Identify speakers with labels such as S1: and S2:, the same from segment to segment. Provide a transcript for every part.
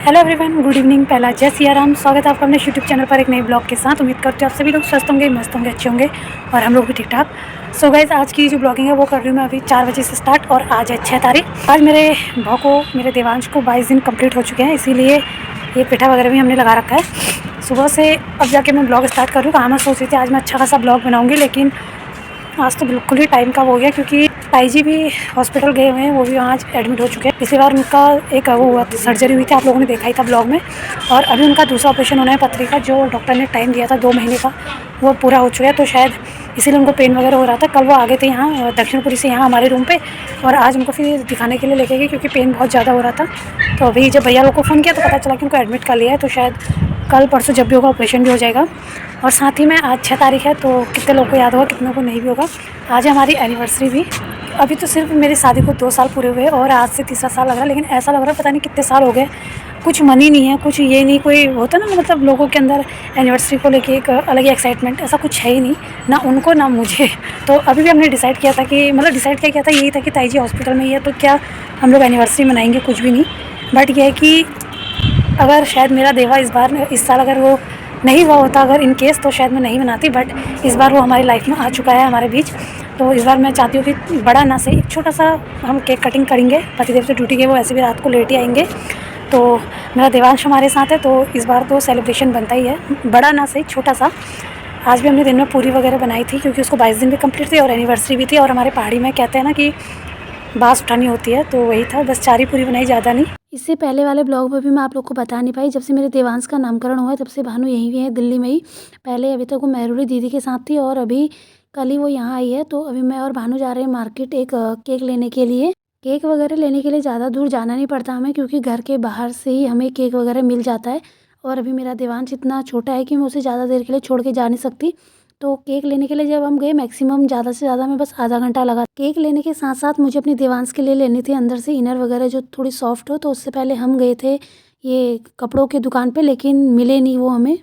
S1: Hello everyone, good evening. पहला जय सिया राम। स्वागत है आपका अपने यूट्यूब चैनल पर एक नए ब्लॉग के साथ। उम्मीद करते हो आप सभी लोग स्वस्थ होंगे, मस्त होंगे, अच्छे होंगे और हम लोग भी ठीक ठाक। सो गाइस, आज की जो ब्लॉगिंग है वो कर रही हूँ मैं अभी 4 बजे से स्टार्ट और आज है 6 तारीख। आज मेरे भाव को, मेरे देवांश को 22 दिन कंप्लीट हो चुके हैं, इसीलिए ये पिठा वगैरह भी हमने लगा रखा है। सुबह से अब जाके मैं ब्लॉग स्टार्ट कर रही हूँ। कहाँ मैं सोच रही थी आज मैं अच्छा खासा ब्लॉग बनाऊँगी, लेकिन आज तो बिल्कुल ही टाइम का हो गया क्योंकि ताई जी भी हॉस्पिटल गए हुए हैं। वो भी वहाँ आज एडमिट हो चुके हैं। पिछली बार उनका एक वो हुआ सर्जरी हुई थी, आप लोगों ने देखा ही था ब्लॉग में। और अभी उनका दूसरा ऑपरेशन होना है पथरी का, जो डॉक्टर ने टाइम दिया था 2 महीने का, वो पूरा हो चुका है। तो शायद इसीलिए उनको पेन वगैरह हो रहा था। कल वो आ गए थे यहाँ दक्षिणपुरी से यहाँ हमारे रूम पे, और आज उनको फिर दिखाने के लिए लेके गए क्योंकि पेन बहुत ज़्यादा हो रहा था। तो अभी जब भैया लोग को फ़ोन किया तो पता चला कि उनको एडमिट कर लिया है। तो शायद कल परसों जब भी होगा ऑपरेशन भी हो जाएगा। और साथ ही में आज 6 तारीख है, तो कितने लोगों को याद होगा, कितनों को नहीं भी होगा, आज है हमारी एनिवर्सरी भी। अभी तो सिर्फ मेरी शादी को 2 साल पूरे हुए और आज से तीसरा साल लग रहा है, लेकिन ऐसा लग रहा है पता नहीं कितने साल हो गए। कुछ मन ही नहीं है, कुछ ये नहीं, कोई होता ना, मतलब लोगों के अंदर एनिवर्सरी को लेके एक अलग ही एक्साइटमेंट, ऐसा कुछ है ही नहीं, ना उनको ना मुझे। तो अभी भी हमने डिसाइड किया था कि, मतलब डिसाइड क्या किया था, यही था कि ताई जी हॉस्पिटल में ही है तो क्या हम लोग एनिवर्सरी मनाएंगे, कुछ भी नहीं। बट यह है कि अगर शायद मेरा देवा इस साल अगर वो नहीं हुआ होता, अगर इन केस, तो शायद मैं नहीं बनाती। बट इस बार वो हमारी लाइफ में आ चुका है हमारे बीच। तो इस बार मैं चाहती हूँ कि बड़ा ना सही, एक छोटा सा हम केक कटिंग करेंगे। पतिदेव से ड्यूटी के वो ऐसे भी रात को लेट ही आएंगे, तो मेरा देवांश हमारे साथ है, तो इस बार तो सेलिब्रेशन बनता ही है, बड़ा ना सही, छोटा सा। आज भी हमने दिन में पूरी वगैरह बनाई थी क्योंकि उसको 22 दिन भी कंप्लीट थे और एनिवर्सरी भी थी। और हमारे पहाड़ी में कहते हैं ना कि बाँस उठानी होती है, तो वही था, बस 4 ही पूरी बनाई, ज़्यादा नहीं। इससे पहले वाले ब्लॉग में भी मैं आप लोग को बता नहीं पाई, जब से मेरे देवांश का नामकरण हुआ है तब से भानु यहीं भी है, दिल्ली में ही। पहले अभी तक वो मेहरुली दीदी के साथ थी और अभी कल ही वो यहाँ आई है। तो अभी मैं और भानु जा रहे हैं मार्केट एक केक लेने के लिए। केक वगैरह लेने के लिए ज़्यादा दूर जाना नहीं पड़ता हमें, क्योंकि घर के बाहर से ही हमें केक वगैरह मिल जाता है। और अभी मेरा देवांश इतना छोटा है कि मैं उसे ज़्यादा देर के लिए छोड़ के जा नहीं सकती। तो केक लेने के लिए जब हम गए, मैक्सिमम ज़्यादा से ज़्यादा मैं बस आधा घंटा लगा। केक लेने के साथ साथ मुझे अपने देवांश के लिए लेनी थी अंदर से इनर वगैरह जो थोड़ी सॉफ्ट हो। तो उससे पहले हम गए थे ये कपड़ों की दुकान पे, लेकिन मिले नहीं वो हमें।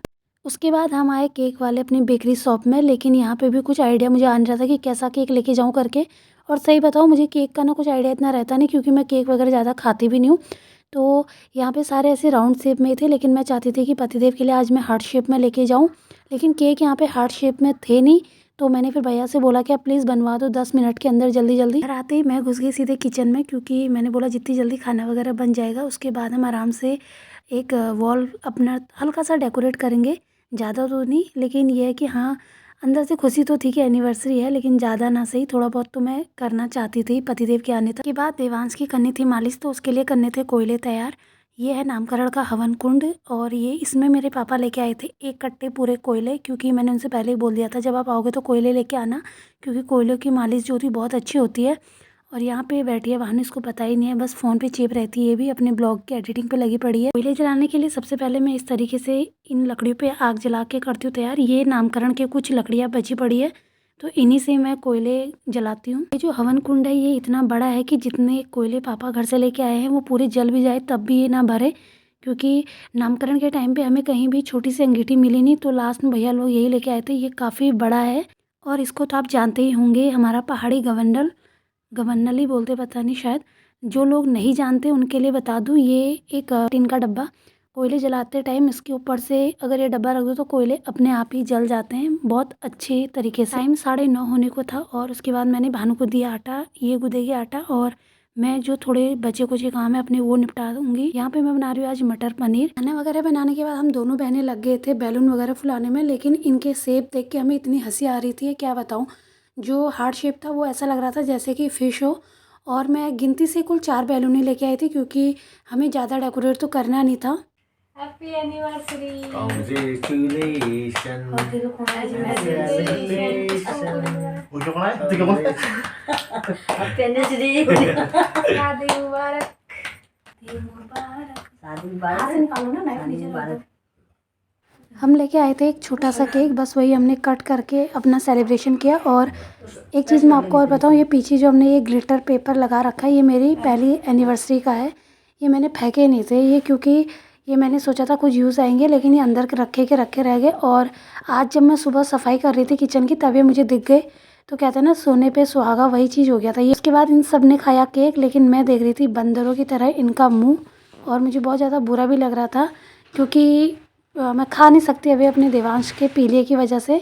S1: उसके बाद हम आए केक वाले अपनी बेकरी शॉप में, लेकिन यहाँ पे भी कुछ आइडिया मुझे आ नहीं रहा था कि कैसा केक लेके जाऊँ करके। और सही बताऊँ, मुझे केक का ना कुछ आइडिया इतना रहता नहीं, क्योंकि मैं केक वगैरह ज़्यादा खाती भी नहीं हूँ। तो यहाँ पे सारे ऐसे राउंड शेप में थे, लेकिन मैं चाहती थी कि पतिदेव के लिए आज मैं हार्ट शेप में लेके जाऊँ, लेकिन केक यहाँ पे हार्ट शेप में थे नहीं। तो मैंने फिर भैया से बोला कि आप प्लीज़ बनवा दो 10 मिनट के अंदर, जल्दी जल्दी। घर आते ही मैं घुस गई सीधे किचन में, क्योंकि मैंने बोला जितनी जल्दी खाना वगैरह बन जाएगा उसके बाद हम आराम से एक वॉल अपना हल्का सा डेकोरेट करेंगे। ज़्यादा तो नहीं, लेकिन ये है कि हाँ, अंदर से खुशी तो थी कि एनिवर्सरी है, लेकिन ज़्यादा ना सही, थोड़ा बहुत तो मैं करना चाहती थी पतिदेव के आने तक। के बाद देवांश की करनी थी मालिश, तो उसके लिए करने थे कोयले तैयार। ये है नामकरण का हवन कुंड, और ये इसमें मेरे पापा लेके आए थे 1 कट्टे पूरे कोयले, क्योंकि मैंने उनसे पहले ही बोल दिया था जब आप आओगे तो कोयले लेके आना, क्योंकि कोयलों की मालिश जो होती है बहुत अच्छी होती है। और यहाँ पे बैठी है भानु, इसको पता ही नहीं है, बस फ़ोन पे चिप रहती है, ये भी अपने ब्लॉग की एडिटिंग पे लगी पड़ी है। कोयले जलाने के लिए सबसे पहले मैं इस तरीके से इन लकड़ियों पे आग जला के करती हूँ तैयार। ये नामकरण के कुछ लकड़ियाँ बची पड़ी है, तो इन्हीं से मैं कोयले जलाती हूँ। ये जो हवन कुंड है ये इतना बड़ा है कि जितने कोयले पापा घर से लेके आए हैं वो पूरे जल भी जाए तब भी ये ना भरे, क्योंकि नामकरण के टाइम पे हमें कहीं भी छोटी सी अंगीठी मिली नहीं, तो लास्ट में भैया लोग यही लेके आए थे। ये काफ़ी बड़ा है और इसको तो आप जानते ही होंगे, हमारा पहाड़ी गवंडल, गवन्नल ही बोलते पता नहीं शायद। जो लोग नहीं जानते उनके लिए बता दूं, ये एक टीन का डब्बा, कोयले जलाते टाइम इसके ऊपर से अगर ये डब्बा रख दो तो कोयले अपने आप ही जल जाते हैं बहुत अच्छे तरीके से। टाइम 9:30 होने को था और उसके बाद मैंने भानु को दिया आटा, ये गूँधेगी आटा, और मैं जो थोड़े बचे कुचे काम है अपने वो निपटा दूंगी। यहाँ पे मैं बना रही हूँ आज मटर पनीर। खाना वगैरह बनाने के बाद हम दोनों बहनें लग गए थे बैलून वगैरह फुलाने में, लेकिन इनके शेप देख के हमें इतनी हंसी आ रही थी क्या बताऊँ। जो हार्ट शेप था वो ऐसा लग रहा था जैसे कि फ़िश हो, और मैं गिनती से कुल 4 बैलूनें लेके आई थी, क्योंकि हमें ज़्यादा डेकोरेट तो करना नहीं था।
S2: Happy anniversary.
S3: Congratulations.
S2: Happy anniversary. शादी मुबारक। शादी मुबारक।
S1: हम लेके आए थे एक छोटा सा केक, बस वही हमने कट करके अपना सेलिब्रेशन किया। और एक चीज़ मैं आपको और बताऊँ, ये पीछे जो हमने ये ग्लिटर पेपर लगा रखा है ये मेरी पहली एनिवर्सरी का है। ये मैंने फेंके नहीं थे ये, क्योंकि ये मैंने सोचा था कुछ यूज़ आएंगे, लेकिन ये अंदर रखे रह गए। और आज जब मैं सुबह सफाई कर रही थी किचन की, तब ये मुझे दिख गए। तो कहते हैं ना, सोने पे सुहागा, वही चीज़ हो गया था ये। उसके बाद इन सब ने खाया केक, लेकिन मैं देख रही थी बंदरों की तरह इनका मुँह, और मुझे बहुत ज़्यादा बुरा भी लग रहा था क्योंकि मैं खा नहीं सकती अभी अपने देवांश के पीलिया की वजह से।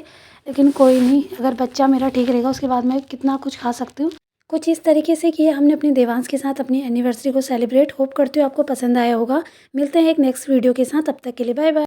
S1: लेकिन कोई नहीं, अगर बच्चा मेरा ठीक रहेगा उसके बाद मैं कितना कुछ खा सकती हूँ। कुछ इस तरीके से किया हमने अपने देवांश के साथ अपनी एनिवर्सरी को सेलिब्रेट। होप करती हूँ आपको पसंद आया होगा। मिलते हैं एक नेक्स्ट वीडियो के साथ, तब तक के लिए बाय बाय।